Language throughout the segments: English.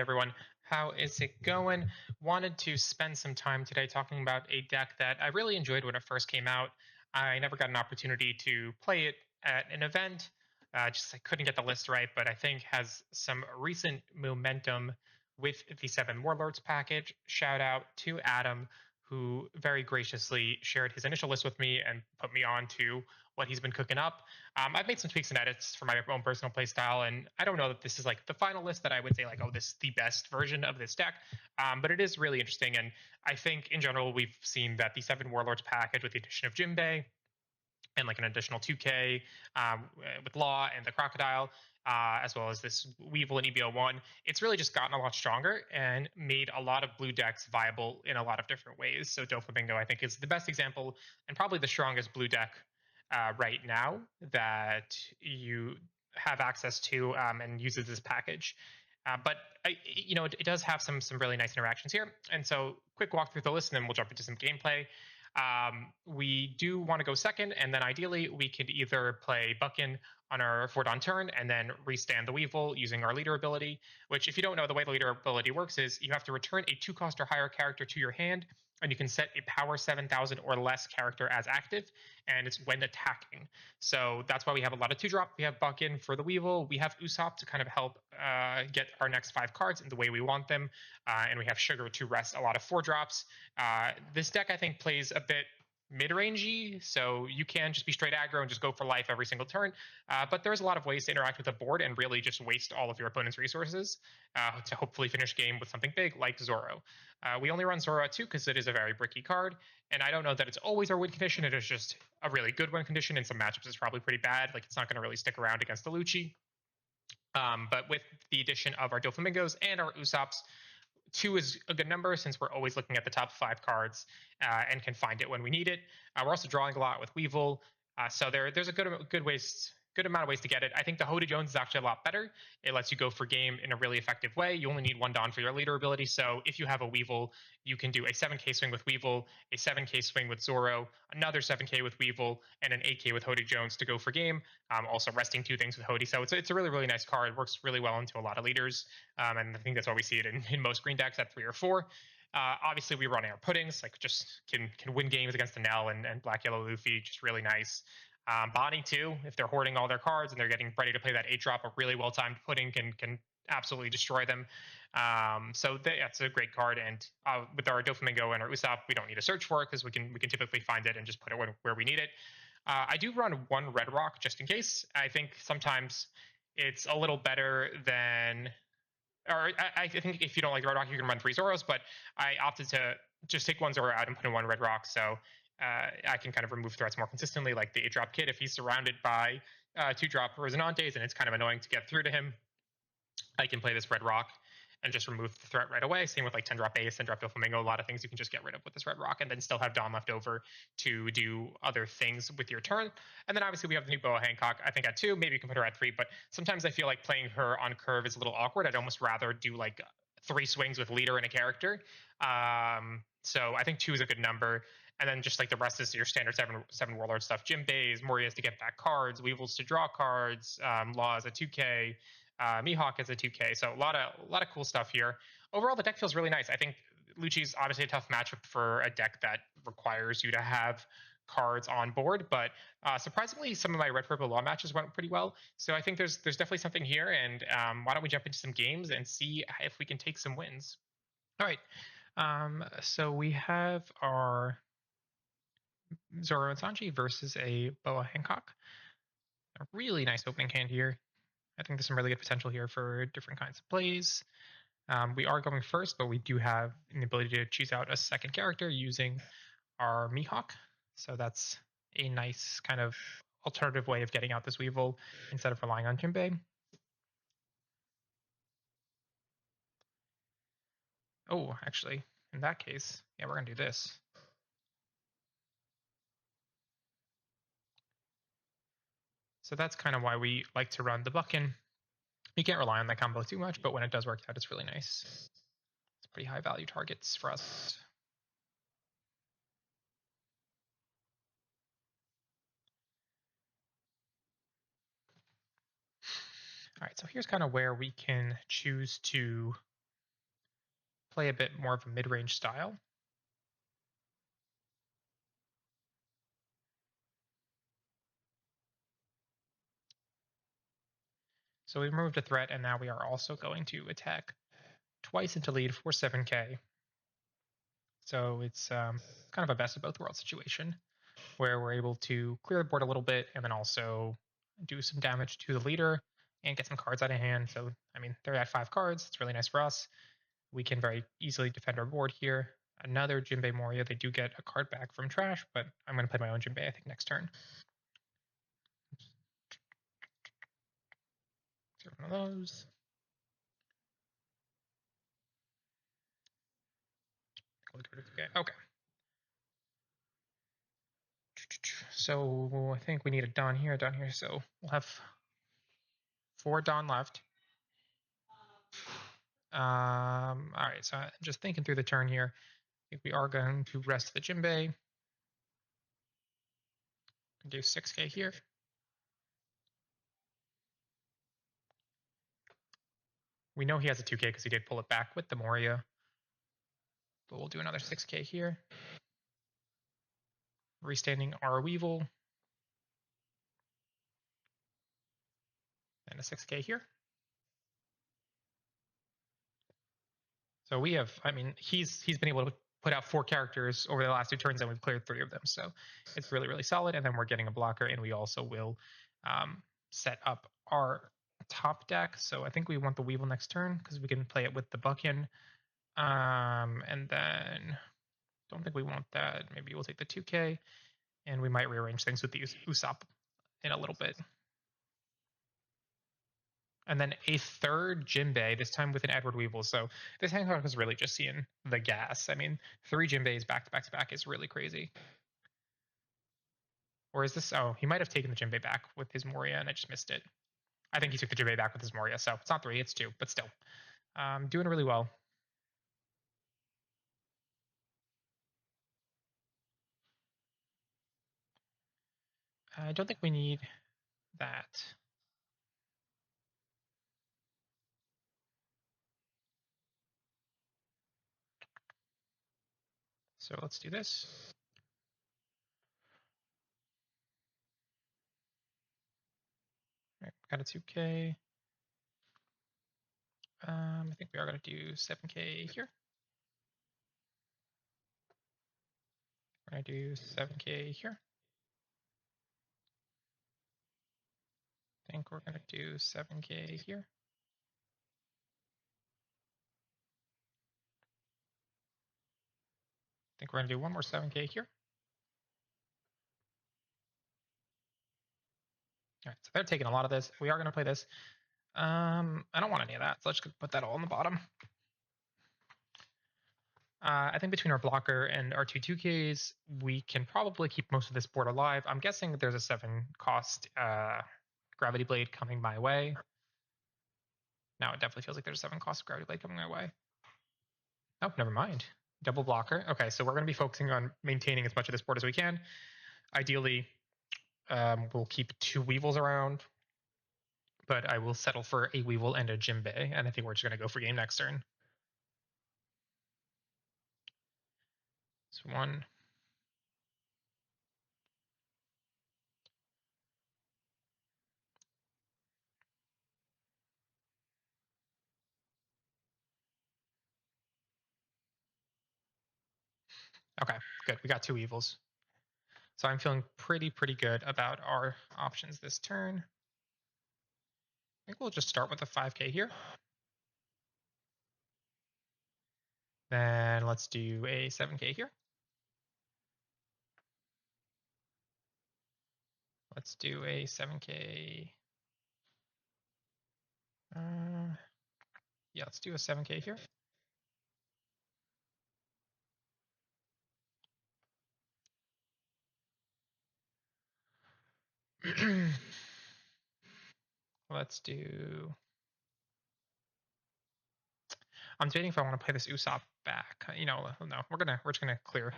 everyone. How is it going? Wanted to spend some time today talking about a deck that I really enjoyed when it first came out. I never got an opportunity to play it at an event. Just I couldn't get the list right, but I think has some recent momentum with the Seven Warlords package. Shout out to Adam, who very graciously shared his initial list with me and put me on to what he's been cooking up. I've made some tweaks and edits for my own personal playstyle, and I don't know that this is like the final list that I would say like, oh, this is the best version of this deck, but it is really interesting. And I think in general we've seen that the Seven Warlords package with the addition of Jimbei and like an additional 2K with Law and the Crocodile, as well as this Weevil and EBO1, it's really just gotten a lot stronger and made a lot of blue decks viable in a lot of different ways. So Doflamingo, I think, is the best example and probably the strongest blue deck right now that you have access to and uses this package. But it does have some really nice interactions here. And so, quick walk through the list, and then we'll jump into some gameplay. We do want to go second, and then ideally we could either play Buckin on our 4-Dawn turn and then restand the Weevil using our leader ability, which, if you don't know, the way the leader ability works is you have to return a 2-cost or higher character to your hand, and you can set a power 7,000 or less character as active, and it's when attacking. So that's why we have a lot of 2-drop. We have Buckin for the Weevil. We have Usopp to kind of help get our next 5 cards in the way we want them, and we have Sugar to rest a lot of 4-drops. This deck, I think, plays a bit mid-rangey, so you can just be straight aggro and just go for life every single turn. But there's a lot of ways to interact with the board and really just waste all of your opponent's resources to hopefully finish game with something big like Zoro. We only run Zoro at 2 because it is a very bricky card, and I don't know that it's always our win condition. It is just a really good win condition. In some matchups, it's probably pretty bad. Like, it's not going to really stick around against the Lucci. But with the addition of our Doflamingos and our Usopps, 2 is a good number since we're always looking at the top 5 cards and can find it when we need it. We're also drawing a lot with Weevil, so there's a good amount of ways to get it. I think the Hoda Jones is actually a lot better. It lets you go for game in a really effective way. You only need 1 Dawn for your leader ability, so if you have a Weevil, you can do a 7k swing with Weevil, a 7k swing with Zoro, another 7k with Weevil, and an 8k with Hoda Jones to go for game. Also resting 2 things with Hody, so it's a really, really nice card. It works really well into a lot of leaders, and I think that's why we see it in most green decks at 3 or 4. Obviously, we run our puddings, like just can win games against Enel and Black Yellow Luffy, just really nice. Bonnie too, if they're hoarding all their cards and they're getting ready to play that 8-drop, a really well-timed pudding can absolutely destroy them. So that's a great card, and with our Doflamingo and our Usopp, we don't need to search for it because we can typically find it and just put it where we need it. I do run 1 Red Rock just in case. I think sometimes it's a little better than, or I think if you don't like the Red Rock, you can run 3 Zoros, but I opted to just take 1 Zoro out and put in 1 Red Rock, so I can kind of remove threats more consistently, like the 8-drop kid. If he's surrounded by 2-drop Resonantes and it's kind of annoying to get through to him, I can play this Red Rock and just remove the threat right away. Same with like 10-drop Ace, 10-drop Doflamingo, a lot of things you can just get rid of with this Red Rock and then still have Dawn left over to do other things with your turn. And then obviously we have the new Boa Hancock, I think at 2, maybe you can put her at 3, but sometimes I feel like playing her on curve is a little awkward. I'd almost rather do like 3 swings with leader and a character. So I think 2 is a good number. And then just like the rest is your standard seven warlord stuff. Jinbeis, Morias to get back cards, Weevils to draw cards, Law is a 2K, Mihawk is a 2K. So a lot of cool stuff here. Overall, the deck feels really nice. I think Lucci's obviously a tough matchup for a deck that requires you to have cards on board, but surprisingly, some of my red purple Law matches went pretty well. So I think there's definitely something here, and why don't we jump into some games and see if we can take some wins. All right. So we have our Zoro and Sanji versus a Boa Hancock. A really nice opening hand here. I think there's some really good potential here for different kinds of plays. We are going first, but we do have an ability to choose out a second character using our Mihawk. So that's a nice kind of alternative way of getting out this Weevil instead of relying on Jinbei. Oh, actually, in that case, yeah, we're going to do this. So that's kind of why we like to run the Buckin. You can't rely on that combo too much, but when it does work out, it's really nice. It's pretty high value targets for us. All right, so here's kind of where we can choose to play a bit more of a mid-range style. So we removed a threat, and now we are also going to attack twice into lead for 7k. So it's kind of a best of both worlds situation, where we're able to clear the board a little bit and then also do some damage to the leader and get some cards out of hand. So, I mean, they're at 5 cards. It's really nice for us. We can very easily defend our board here. Another Jinbei Moria. They do get a card back from trash, but I'm going to play my own Jinbei, I think, next turn. So one of those. Okay. So I think we need a Dawn here. So we'll have 4 Dawn left. All right, so just thinking through the turn here. I think we are going to rest the Jinbei. Do 6k here. We know he has a 2k because he did pull it back with the Moria. But we'll do another 6k here. Restanding our Weevil. And a 6k here. So we have, I mean, he's been able to put out 4 characters over the last 2 turns, and we've cleared 3 of them. So it's really, really solid. And then we're getting a blocker, and we also will set up our top deck. So I think we want the Weevil next turn because we can play it with the Buckin. And then don't think we want that. Maybe we'll take the 2k, and we might rearrange things with the Usopp in a little bit. And then a 3rd Jinbei, this time with an Edward Weevil. So this Hancock is really just seeing the gas. I mean, 3 Jinbeis back to back to back is really crazy. Or is this? Oh, he might have taken the Jinbei back with his Moria, and I just missed it. I think he took the Jinbei back with his Moria. So it's not 3, it's 2, but still. Doing really well. I don't think we need that. So let's do this. Right, got a 2k. I think we are going to do 7k here. We're going to do 7k here. I think we're going to do 7k here. I think we're going to do one more 7k here. All right, so they're taking a lot of this. We are going to play this. I don't want any of that, so let's just put that all on the bottom. I think between our blocker and our 2/2Ks, we can probably keep most of this board alive. I'm guessing there's a 7 cost Gravity Blade coming my way. Now it definitely feels like there's a 7 cost Gravity Blade coming my way. Oh, never mind. Double blocker. Okay, so we're going to be focusing on maintaining as much of this board as we can. Ideally, we'll keep 2 Weevils around, but I will settle for a Weevil and a Jinbei, and I think we're just going to go for game next turn. So 1. Okay, good. We got 2 Evils. So I'm feeling pretty good about our options this turn. I think we'll just start with a 5k here. Then let's do a 7k here. Let's do a 7k. Yeah, let's do a 7k here. Let's do. I'm debating if I want to play this Usopp back. You know, no, we're just gonna clear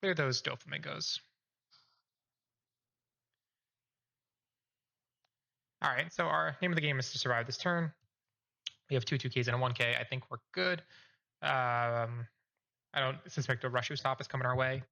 those Doflamingos. All right, so our name of the game is to survive this turn. We have 2 2Ks and a 1K. I think we're good. I don't suspect a Rush Usopp is coming our way.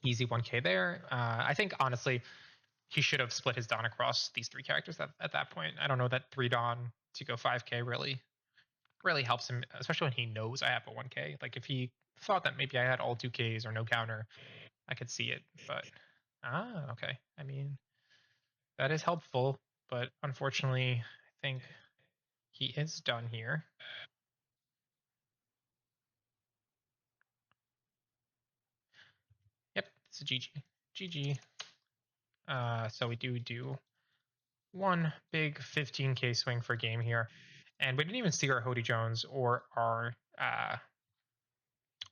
Easy 1K there. I think honestly, he should have split his Dawn across these three characters at that point. I don't know that 3 Dawn to go 5K really helps him, especially when he knows I have a 1K. Like if he thought that maybe I had all 2Ks or no counter, I could see it. But okay. I mean, that is helpful, but unfortunately, I think he is done here. Yep, it's a GG. GG. So we do one big 15K swing for game here, and we didn't even see our Hody Jones or our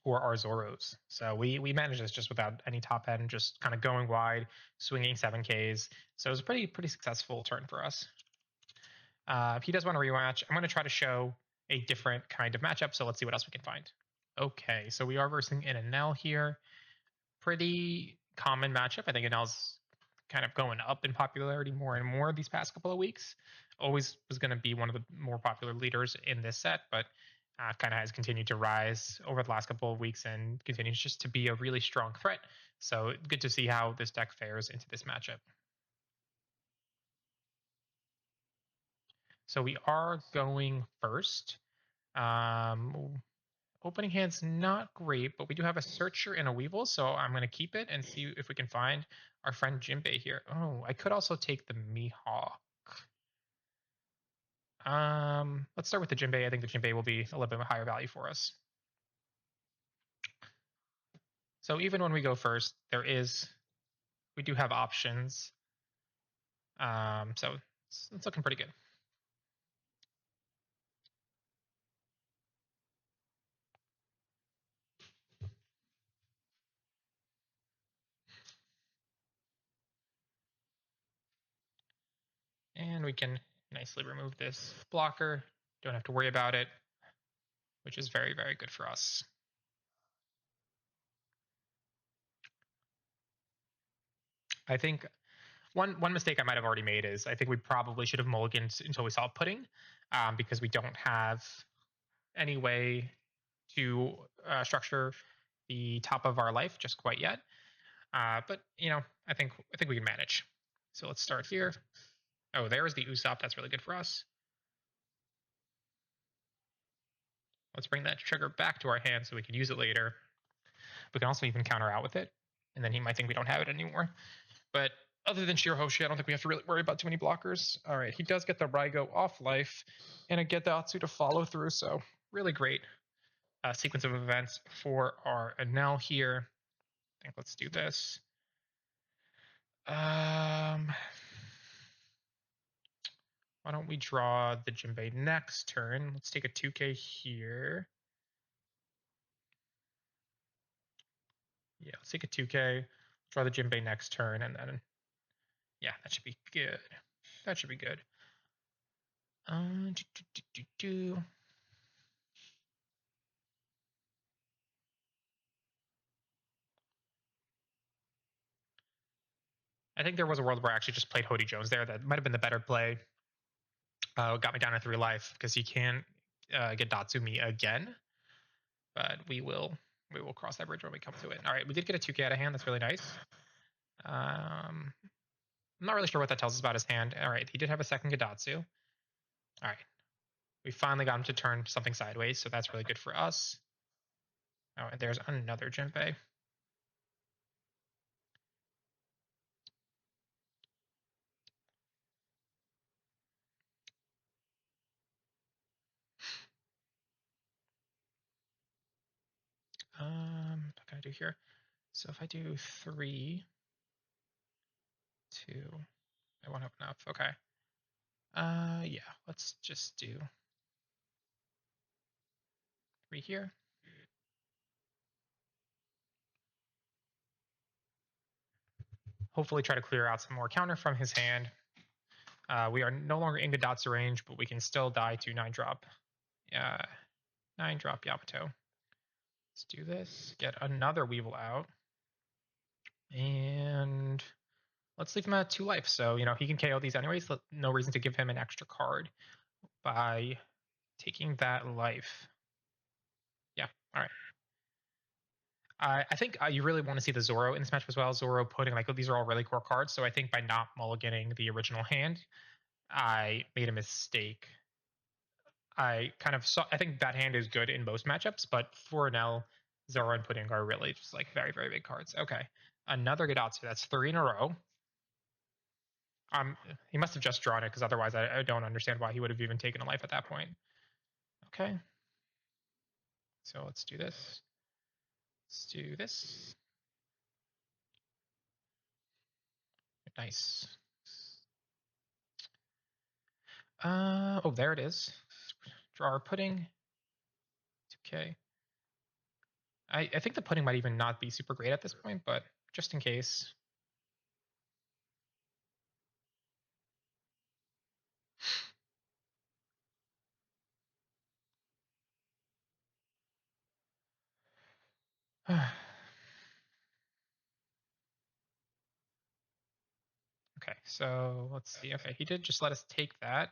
Zoros. So we managed this just without any top end, just kind of going wide, swinging 7Ks. So it was a pretty successful turn for us. If he does want a rematch, I'm going to try to show a different kind of matchup. So let's see what else we can find. Okay, so we are versing an Enel here. Pretty common matchup. I think Enel's kind of going up in popularity more and more these past couple of weeks. Always was going to be one of the more popular leaders in this set, but kind of has continued to rise over the last couple of weeks and continues just to be a really strong threat. So good to see how this deck fares into this matchup. So we are going first. Opening hand's not great, but we do have a Searcher and a Weevil, so I'm going to keep it and see if we can find our friend Jinbei here. Oh, I could also take the Mihawk. Let's start with the Jinbei. I think the Jinbei will be a little bit higher value for us. So even when we go first, we do have options. So it's looking pretty good. And we can nicely remove this blocker. Don't have to worry about it, which is very, very good for us. I think one mistake I might have already made is I think we probably should have mulliganed until we saw pudding, because we don't have any way to structure the top of our life just quite yet. But I think we can manage. So let's start here. Oh, there's the Usopp. That's really good for us. Let's bring that trigger back to our hand so we can use it later. We can also even counter out with it, and then he might think we don't have it anymore. But other than Shirahoshi, I don't think we have to really worry about too many blockers. All right, he does get the Raigo off life and a Gedatsu to follow through, so really great sequence of events for our Enel here. I think let's do this. Why don't we draw the Jinbei next turn? Let's take a 2K here. Yeah, let's take a 2K, draw the Jinbei next turn, and then, yeah, that should be good. That should be good. I think there was a world where I actually just played Hody Jones there. That might have been the better play. Got me down to 3 life because he can't get Datsumi again. But we will cross that bridge when we come to it. All right, we did get a 2K out of hand. That's really nice. I'm not really sure what that tells us about his hand. All right, he did have a second Gedatsu. All right, we finally got him to turn something sideways, so that's really good for us. Oh, and there's another Jinbei. What can I do here? So if I do 3, 2, I won't have enough. Okay. Yeah, let's just do 3 here. Hopefully try to clear out some more counter from his hand. We are no longer in Gedatsu range, but we can still die to 9-drop. 9-drop Yamato. Let's do this. Get another Weevil out. And let's leave him at 2 life. So, he can KO these anyways. No reason to give him an extra card by Taking that life. Yeah, all right. I think you really want to see the Zoro in this match as well. Zoro putting like these are all really core cards, so I think by not mulliganing the original hand, I made a mistake. I kind of saw. I think that hand is good in most matchups, but for Enel, Zoro and Pudding are really just like very very big cards. Okay, another Gadatsu. That's 3 in a row. He must have just drawn it because otherwise I don't understand why he would have even taken a life at that point. Okay, so let's do this. Let's do this. Nice. Oh, there it is. Draw our pudding. Okay. I think the pudding might even not be super great at this point, but just in case. Okay, so let's see. Okay, he did just let us take that,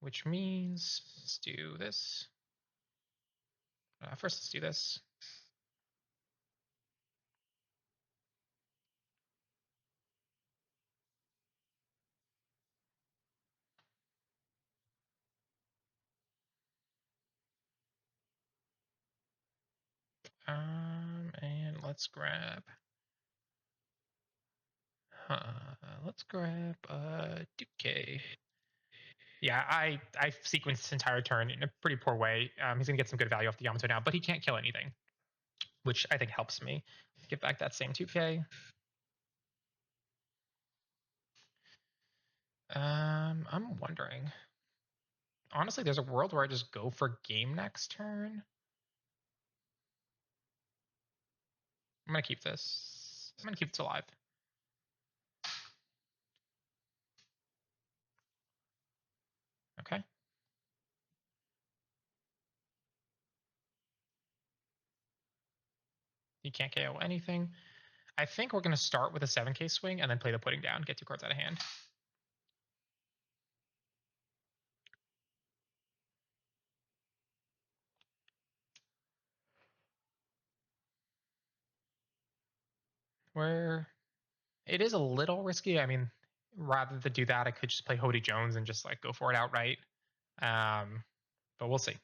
which means let's do this. First, let's do this. And let's grab. Let's grab Duque. Yeah, I sequenced this entire turn in a pretty poor way. He's gonna get some good value off the Yamato now, but he can't kill anything, which I think helps me get back that same 2K. I'm wondering. Honestly, there's a world where I just go for game next turn. I'm gonna keep this. I'm gonna keep this alive. Okay. You can't KO anything. I think we're gonna start with a 7K swing and then play the pudding down, get 2 cards out of hand. Where it is a little risky. I mean, rather than do that, I could just play Hody Jones and just like go for it outright. But we'll see.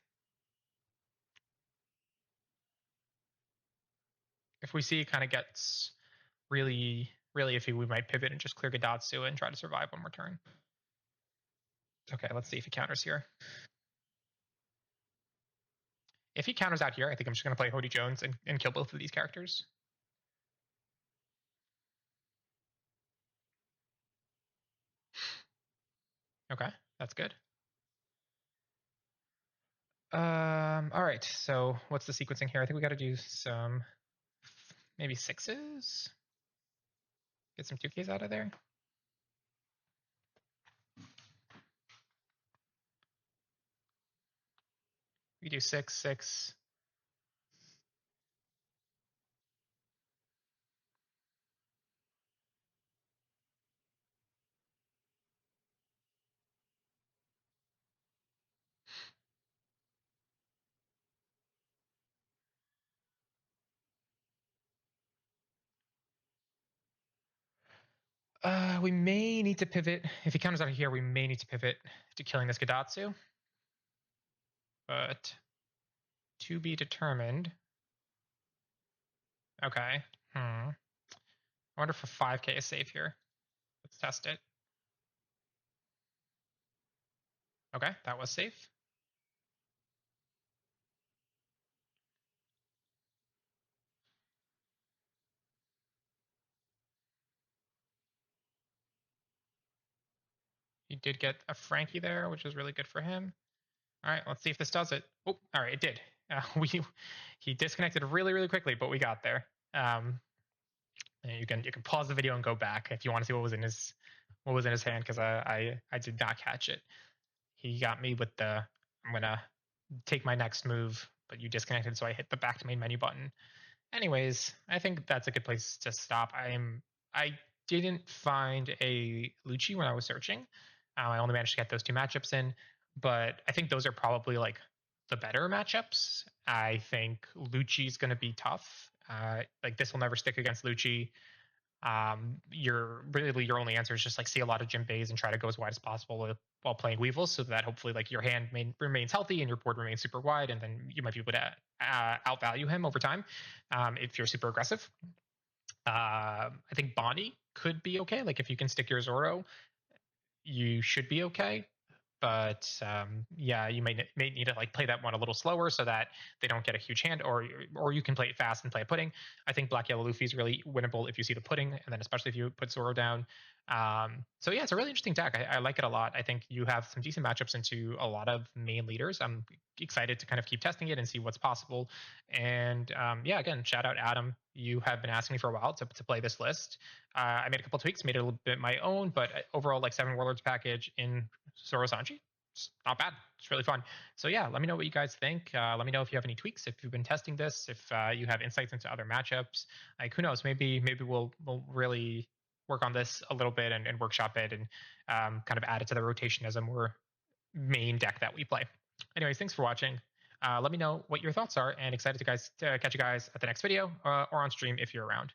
If we see it kind of gets really, really iffy, we might pivot and just clear Gadatsu and try to survive one more turn. Okay, let's see if he counters here. If he counters out here, I think I'm just going to play Hody Jones and kill both of these characters. Okay, that's good. All right, so what's the sequencing here? I think we got to do some maybe 6s. Get some 2Ks out of there. We do 6, 6. We may need to pivot. If he counters out here, we may need to pivot to killing this Gadatsu. But to be determined. Okay. I wonder if a 5K is safe here. Let's test it. Okay, that was safe. He did get a Frankie there, which is really good for him. All right, let's see if this does it. Oh, all right, it did. He disconnected really, really quickly, but we got there. And you can pause the video and go back if you want to see what was in his hand because I did not catch it. He got me with the I'm gonna take my next move, but you disconnected, so I hit the back to main menu button. Anyways, I think that's a good place to stop. I didn't find a Lucci when I was searching. I only managed to get those 2 matchups in. but I think those are probably like the better matchups. I think Lucci's going to be tough. Like this will never stick against Lucci. Your only answer is just like see a lot of Jim Bays and try to go as wide as possible while playing Weevils, so that hopefully like your hand remains healthy and your board remains super wide, and then you might be able to outvalue him over time if you're super aggressive. I think Bonnie could be okay. Like if you can stick your Zoro, you should be okay. But yeah, you may need to like play that one a little slower so that they don't get a huge hand, or you can play it fast and play a pudding. I think Black Yellow Luffy is really winnable if you see the pudding, and then especially if you put Zoro down. So yeah, it's a really interesting deck. I like it a lot. I think you have some decent matchups into a lot of main leaders. I'm excited to kind of keep testing it and see what's possible. And yeah, again, shout out Adam. You have been asking me for a while to play this list. I made a couple tweaks, made it a little bit my own, but overall, like 7 Warlords package in Zoro Sanji, it's not bad. It's really fun. So yeah, let me know what you guys think. Let me know if you have any tweaks, if you've been testing this, if you have insights into other matchups. Like who knows? Maybe we'll really work on this a little bit and workshop it and kind of add it to the rotation as a more main deck that we play. Anyways, thanks for watching. Let me know what your thoughts are, and excited to catch you guys at the next video or on stream if you're around.